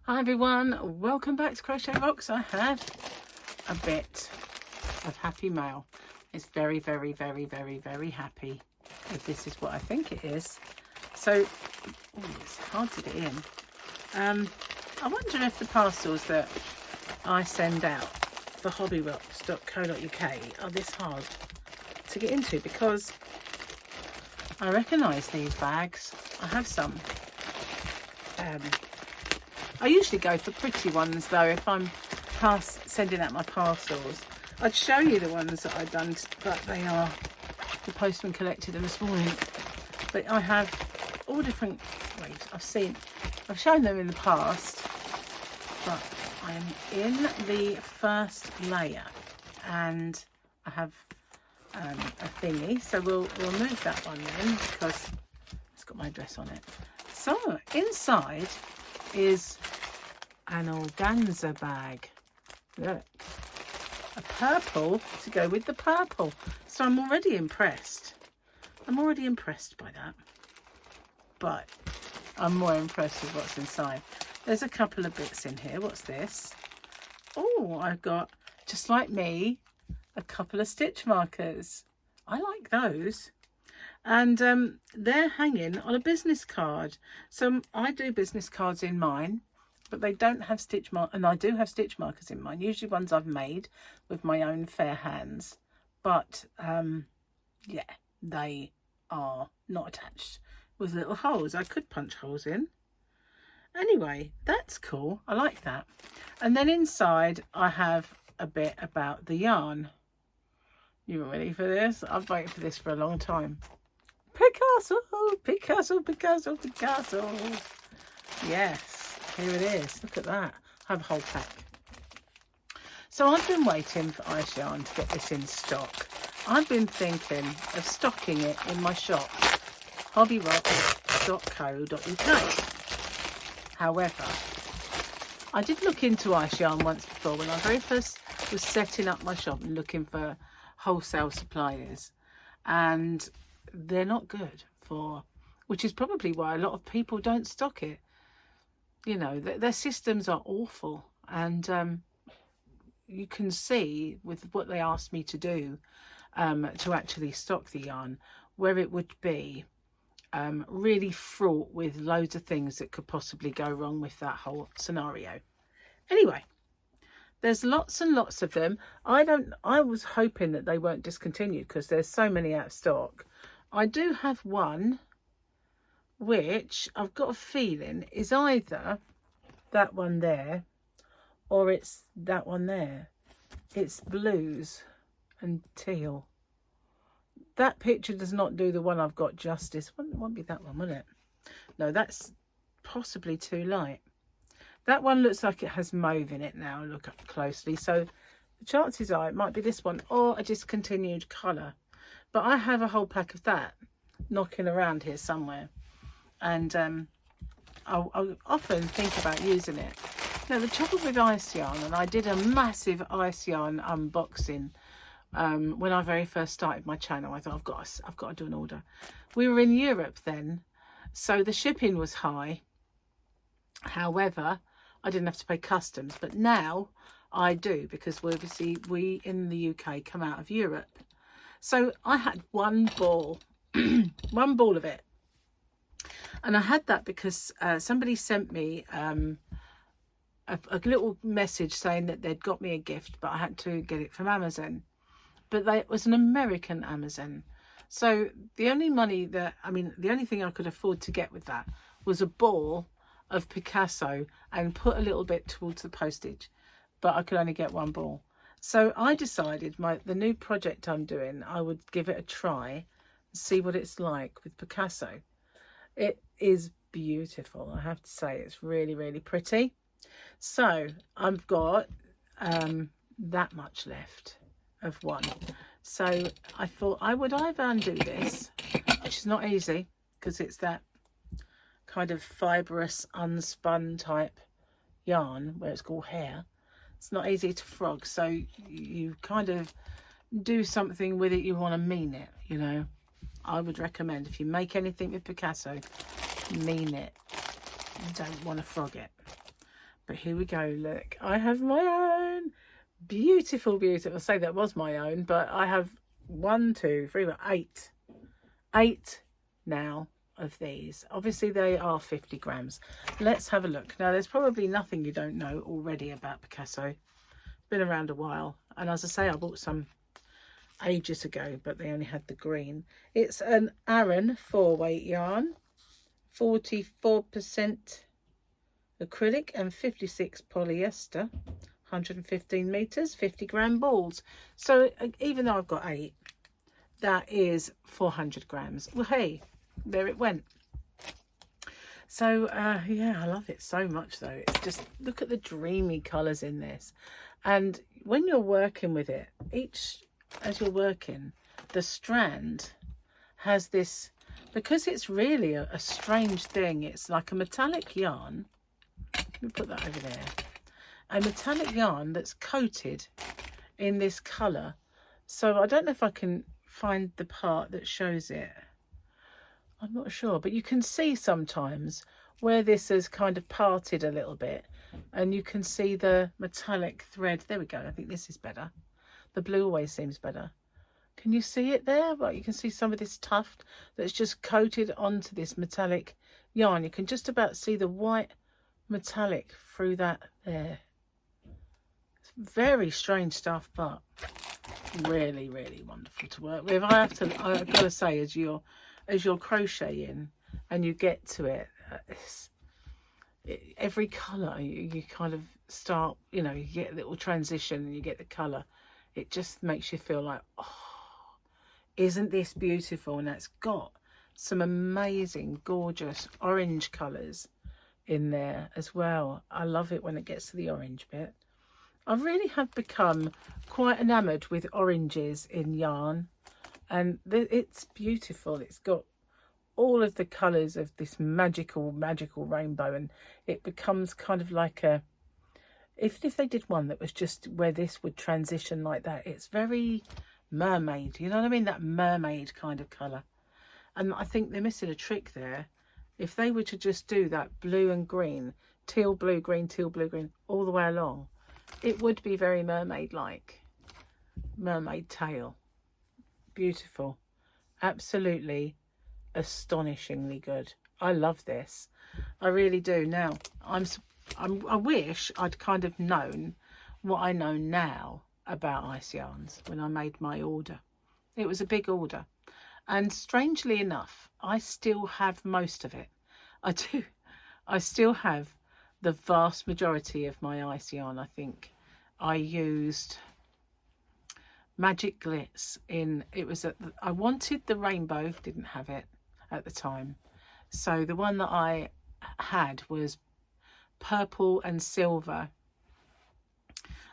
Hi everyone, welcome back to Crochet Rocks. I have a bit of happy mail. It's very happy if this is what I think it is. So, it's hard to get in. I wonder if the parcels that I send out for hobbyrocks.co.uk are this hard to get into, because I recognise these bags. I have some. I usually go for pretty ones though if I'm sending out my parcels. I'd show you the ones that I've done, but they are, the postman collected them this morning. But I have all different ways. I've shown them in the past, but I'm in the first layer and I have a thingy. So we'll move that one then because it's got my address on it. So inside is an organza bag. Look, a purple to go with the purple. So I'm already impressed. I'm already impressed by that, but I'm more impressed with what's inside. There's a couple of bits in here. What's this? Oh, I've got, just like me, a couple of stitch markers. I like those. And they're hanging on a business card. So I do business cards in mine, but they don't have stitch mark, and I do have stitch markers in mine, usually ones I've made with my own fair hands. But yeah, they are not attached with little holes. I could punch holes in. Anyway, that's cool. I like that. And then inside I have a bit about the yarn. You ready for this? I've waited for this for a long time. Picasso, Picasso, Picasso, Picasso. Yes, here it is. Look at that. I have a whole pack. So I've been waiting for ice yarn to get this in stock. I've been thinking of stocking it in my shop, hobbyrocks.co.uk. However, I did look into ice yarn once before when I very first was setting up my shop and looking for wholesale suppliers, and they're not good for, which is probably why a lot of people don't stock it. You know, their systems are awful, and you can see with what they asked me to do to actually stock the yarn, where it would be really fraught with loads of things that could possibly go wrong with that whole scenario. Anyway, there's lots and lots of them. I was hoping that they weren't discontinued because there's so many out of stock. I do have one which I've got a feeling is either that one there or it's that one there. It's blues and teal. That picture does not do the one I've got justice. It won't be that one, will it? No, that's possibly too light. That one looks like it has mauve in it now. Look up closely. So the chances are it might be this one or a discontinued colour. But I have a whole pack of that knocking around here somewhere. And I'll often think about using it. Now, the trouble with ice yarn, and I did a massive ice yarn unboxing when I very first started my channel. I thought, I've got to do an order. We were in Europe then, so the shipping was high. However, I didn't have to pay customs, but now I do, because we in the UK come out of Europe. So I had one ball, one ball of it. And I had that because somebody sent me a little message saying that they'd got me a gift, but I had to get it from Amazon. But it was an American Amazon. So the only the only thing I could afford to get with that was a ball of Picasso and put a little bit towards the postage. But I could only get one ball. So I decided the new project I'm doing, I would give it a try and see what it's like with Picasso. It is beautiful, I have to say. It's really pretty. So I've got that much left of one. So I thought I would either undo this, which is not easy because it's that kind of fibrous unspun type yarn where it's called hair. It's not easy to frog, so you kind of do something with it, you want to mean it, you know. I would recommend, if you make anything with Picasso, mean it. You don't want to frog it. But here we go, look, I have my own beautiful, beautiful, I say that was my own, but I have 1, 2, 3, 4, 8 now of these. Obviously they are 50 grams. Let's have a look. Now there's probably nothing you don't know already about Picasso. It's been around a while, and as I say, I bought some ages ago, but they only had the green. It's an Aran 4-weight yarn, 44% acrylic and 56 polyester, 115 meters, 50-gram balls. So even though I've got 8, that is 400 grams. Well, hey, there it went. So yeah, I love it so much though. It's just, look at the dreamy colors in this. And when you're working with it, as you're working, the strand has this, because it's really a strange thing. It's like a metallic yarn. Let me put that over there. A metallic yarn that's coated in this colour. So I don't know if I can find the part that shows it. I'm not sure, but you can see sometimes where this has kind of parted a little bit, and you can see the metallic thread. There we go. I think this is better. The blue always seems better. Can you see it there? Well, you can see some of this tuft that's just coated onto this metallic yarn. You can just about see the white metallic through that there. It's very strange stuff, but really, really wonderful to work with. I've got to say, as you're crocheting and you get to it, every colour you kind of start, you know, you get a little transition and you get the colour. It just makes you feel like, oh, isn't this beautiful? And it's got some amazing, gorgeous orange colours in there as well. I love it when it gets to the orange bit. I really have become quite enamoured with oranges in yarn, and it's beautiful. It's got all of the colours of this magical rainbow, and it becomes kind of like a, if they did one that was just where this would transition like that, it's very mermaid, you know what I mean? That mermaid kind of colour. And I think they're missing a trick there. If they were to just do that blue and green, teal, blue, green, teal, blue, green, all the way along, it would be very mermaid-like. Mermaid tail. Beautiful. Absolutely astonishingly good. I love this. I really do. Now, I wish I'd kind of known what I know now about ice yarns when I made my order. It was a big order. And strangely enough, I still have most of it. I do. I still have the vast majority of my ice yarn. I think I used Magic Glitz in, it was, I wanted the rainbow, didn't have it at the time. So the one that I had was purple and silver.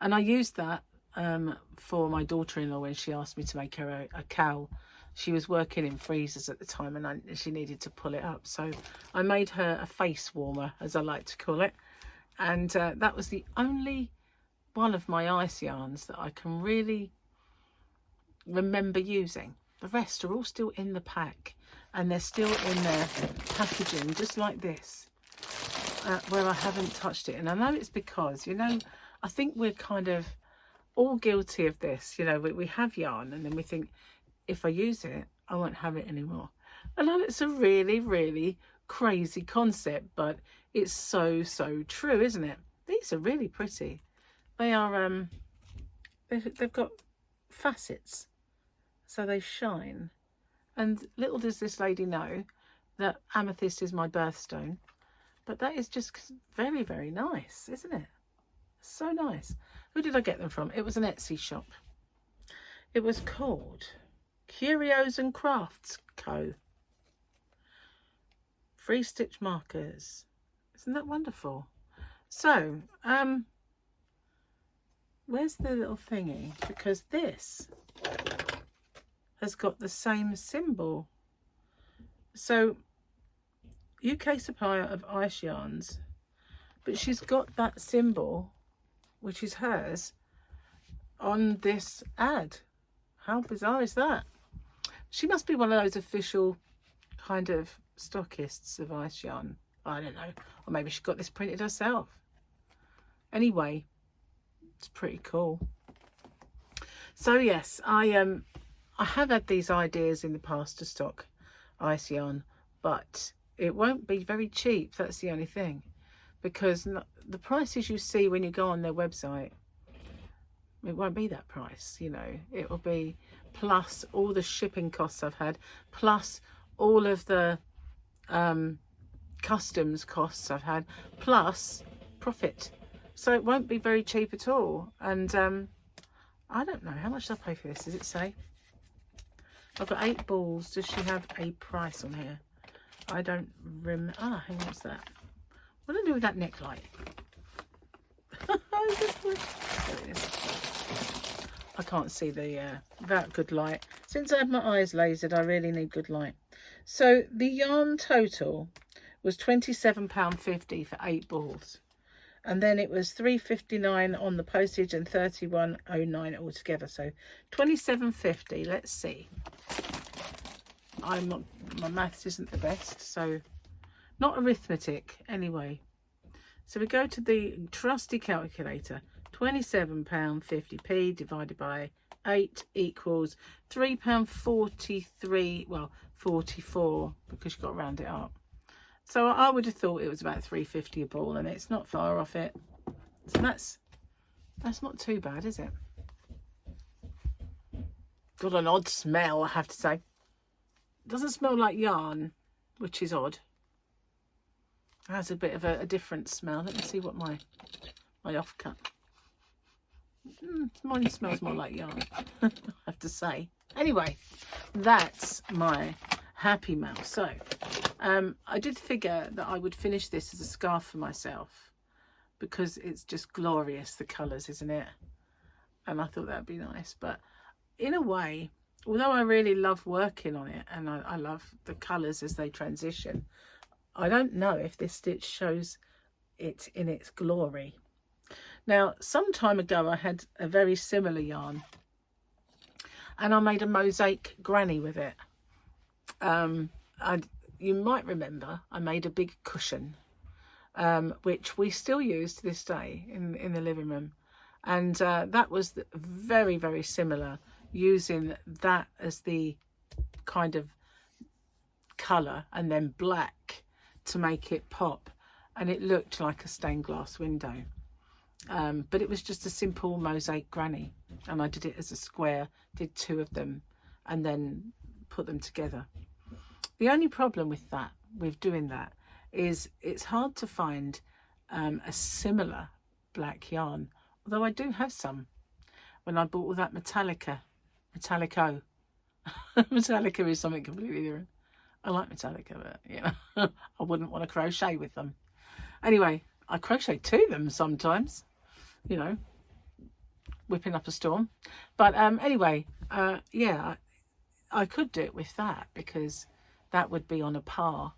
And I used that for my daughter-in-law when she asked me to make her a cowl. She was working in freezers at the time, and she needed to pull it up. So I made her a face warmer, as I like to call it. And that was the only one of my ice yarns that I can really remember using. The rest are all still in the pack, and they're still in their packaging, just like this, where I haven't touched it. And I know it's because, you know, I think we're kind of all guilty of this. You know, we have yarn and then we think, if I use it, I won't have it anymore. I know it's a really, really crazy concept, but it's so true, isn't it? These are really pretty. They are, they've got facets, so they shine. And little does this lady know that amethyst is my birthstone, but that is just very, very nice, isn't it? So nice. Who did I get them from? It was an Etsy shop. It was called Curios and Crafts Co. Free stitch markers. Isn't that wonderful? So, where's the little thingy? Because this has got the same symbol. So, UK supplier of ice yarns, but she's got that symbol, which is hers, on this ad. How bizarre is that? She must be one of those official kind of stockists of ice yarn. I don't know. Or maybe she got this printed herself. Anyway, it's pretty cool. So yes, I have had these ideas in the past to stock ice yarn, but it won't be very cheap. That's the only thing, because the prices you see when you go on their website, it won't be that price, you know. It will be plus all the shipping costs I've had, plus all of the customs costs I've had, plus profit. So it won't be very cheap at all. And I don't know, how much did I pay for this? Does it say? I've got 8 balls. Does she have a price on here? I don't remember. Ah, hang on, what's that? What do I do with that neck light? There it is. I can't see that good light. Since I have my eyes lasered, I really need good light. So the yarn total was £27.50 for 8 balls. And then it was £3.59 on the postage and £31.09 altogether. So £27.50. Let's see. My maths isn't the best, so not arithmetic anyway. So we go to the trusty calculator. £27.50p divided by 8 equals £3.43. Well, 44 because you've got to round it up. So I would have thought it was about £3.50 a ball, and it's not far off it. So that's not too bad, is it? Got an odd smell, I have to say. It doesn't smell like yarn, which is odd. It has a bit of a different smell. Let me see what my offcut. Mine smells more like yarn, I have to say. Anyway, that's my happy mail. So I did figure that I would finish this as a scarf for myself, because it's just glorious, the colours, isn't it? And I thought that'd be nice. But in a way, although I really love working on it and I love the colours as they transition, I don't know if this stitch shows it in its glory. Now, some time ago I had a very similar yarn and I made a mosaic granny with it. You might remember I made a big cushion, which we still use to this day in the living room. And that was very, very similar, using that as the kind of colour and then black to make it pop. And it looked like a stained glass window. But it was just a simple mosaic granny. And I did it as a square, did 2 of them, and then put them together. The only problem with doing that, is it's hard to find a similar black yarn. Although I do have some. When I bought all that Metallico. Metallica is something completely different. I like Metallica, but you know, I wouldn't want to crochet with them. Anyway, I crochet to them sometimes, you know, whipping up a storm. But anyway, yeah, I could do it with that, because that would be on a par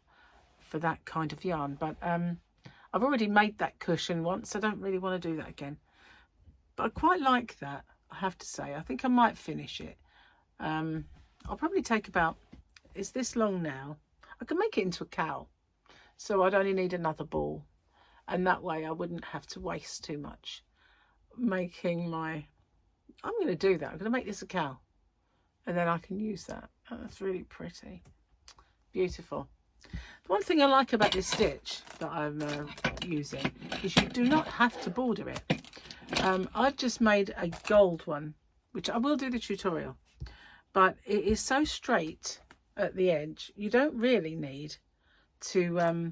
for that kind of yarn. But I've already made that cushion once. I don't really want to do that again. But I quite like that, I have to say. I think I might finish it. I'll probably take about, it's this long now. I can make it into a cowl. So I'd only need another ball. And that way I wouldn't have to waste too much making my... I'm going to do that. I'm going to make this a cowl. And then I can use that. Oh, that's really pretty. Beautiful. The one thing I like about this stitch that I'm using is you do not have to border it. I've just made a gold one, which I will do the tutorial. But it is so straight at the edge, you don't really need to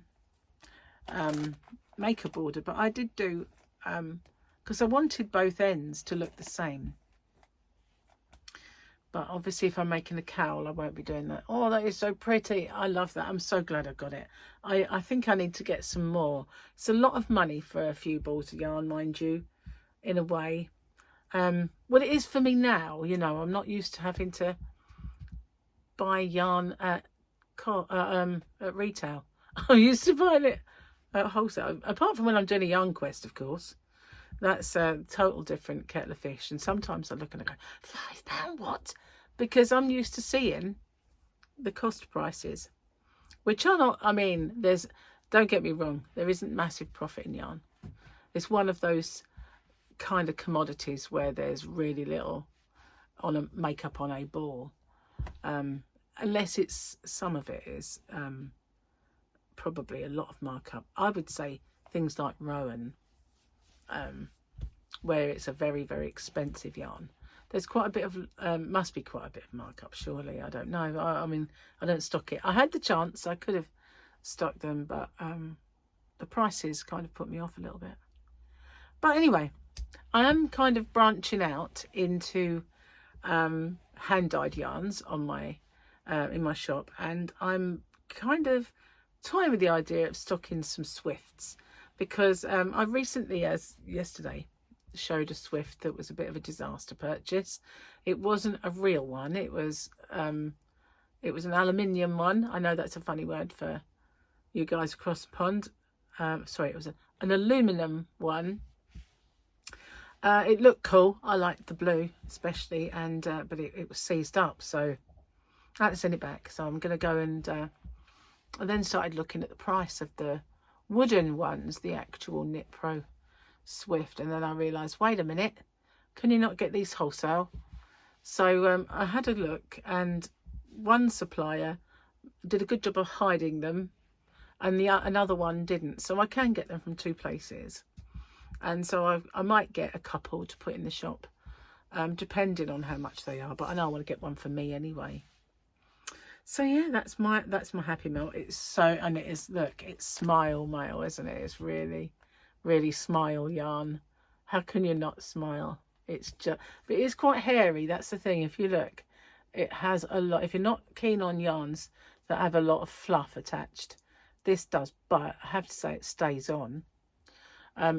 make a border. But I did do, because I wanted both ends to look the same. But obviously if I'm making a cowl, I won't be doing that. Oh, that is so pretty. I love that. I'm so glad I got it. I think I need to get some more. It's a lot of money for a few balls of yarn, mind you, in a way. Well, it is for me now, you know. I'm not used to having to buy yarn at retail. I'm used to buying it at wholesale. Apart from when I'm doing a yarn quest, of course. That's a total different kettle of fish. And sometimes I look and I go, £5 what? Because I'm used to seeing the cost prices, which are not, I mean, don't get me wrong, there isn't massive profit in yarn. It's one of those kind of commodities where there's really little on a makeup on a ball, unless it's, some of it is probably a lot of markup. I would say things like Rowan, where it's a very, very expensive yarn, there's quite a bit of must be quite a bit of markup, surely. I don't know. I mean, I don't stock it. I had the chance, I could have stocked them, but the prices kind of put me off a little bit. But anyway, I am kind of branching out into hand-dyed yarns on my in my shop, and I'm kind of toying with the idea of stocking some Swifts, because I recently, as yesterday, showed a Swift that was a bit of a disaster purchase. It wasn't a real one. It was an aluminium one. I know that's a funny word for you guys across the pond. Sorry, it was an aluminum one. It looked cool. I liked the blue especially, and but it was seized up, so I had to send it back. So I'm going to go and I then started looking at the price of the wooden ones, the actual Knit Pro Swift, and then I realised, wait a minute, can you not get these wholesale? So I had a look, and one supplier did a good job of hiding them, and another one didn't. So I can get them from two places. And so I might get a couple to put in the shop, depending on how much they are. But I know I want to get one for me anyway. So yeah, that's my happy mail. It's so, and it is, look, it's smile mail, isn't it? It's really, really smile yarn. How can you not smile? It's just, but it is quite hairy. That's the thing. If you look, it has a lot. If you're not keen on yarns that have a lot of fluff attached, this does. But I have to say, it stays on.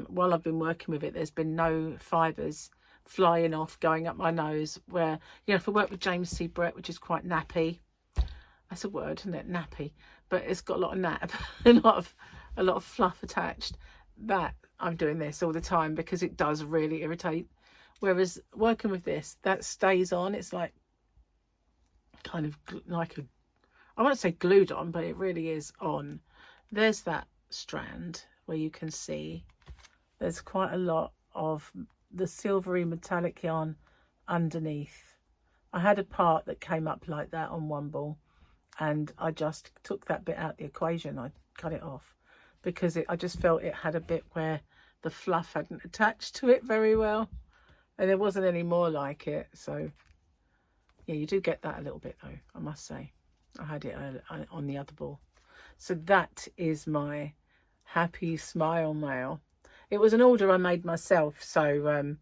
While I've been working with it, there's been no fibres flying off, going up my nose, where, you know, if I work with James C. Brett, which is quite nappy, that's a word, isn't it, nappy, but it's got a lot of nap, a lot of fluff attached, that I'm doing this all the time because it does really irritate. Whereas working with this, that stays on. It's like kind of like a, I won't say glued on, but it really is on. There's that strand where you can see there's quite a lot of the silvery metallic yarn underneath. I had a part that came up like that on one ball, and I just took that bit out of the equation. I cut it off because I just felt it had a bit where the fluff hadn't attached to it very well, and there wasn't any more like it. So yeah, you do get that a little bit though, I must say. I had it on the other ball. So that is my happy smile mail. It was an order I made myself, so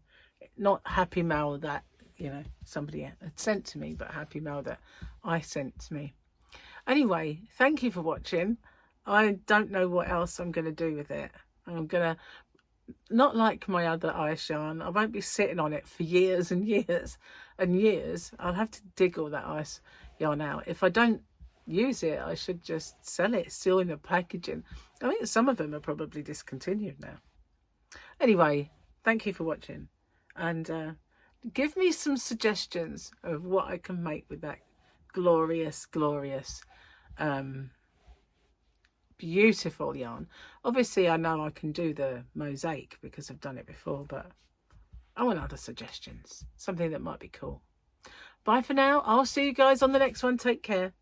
not happy mail that, you know, somebody had sent to me, but happy mail that I sent to me. Anyway, thank you for watching. I don't know what else I'm going to do with it. I'm going to, not like my other ice yarn, I won't be sitting on it for years and years and years. I'll have to dig all that ice yarn out. If I don't use it, I should just sell it, still in the packaging. I think some of them are probably discontinued now. Anyway, thank you for watching, and give me some suggestions of what I can make with that glorious beautiful yarn. Obviously I know I can do the mosaic because I've done it before, but I want other suggestions, something that might be cool. Bye for now. I'll see you guys on the next one. Take care.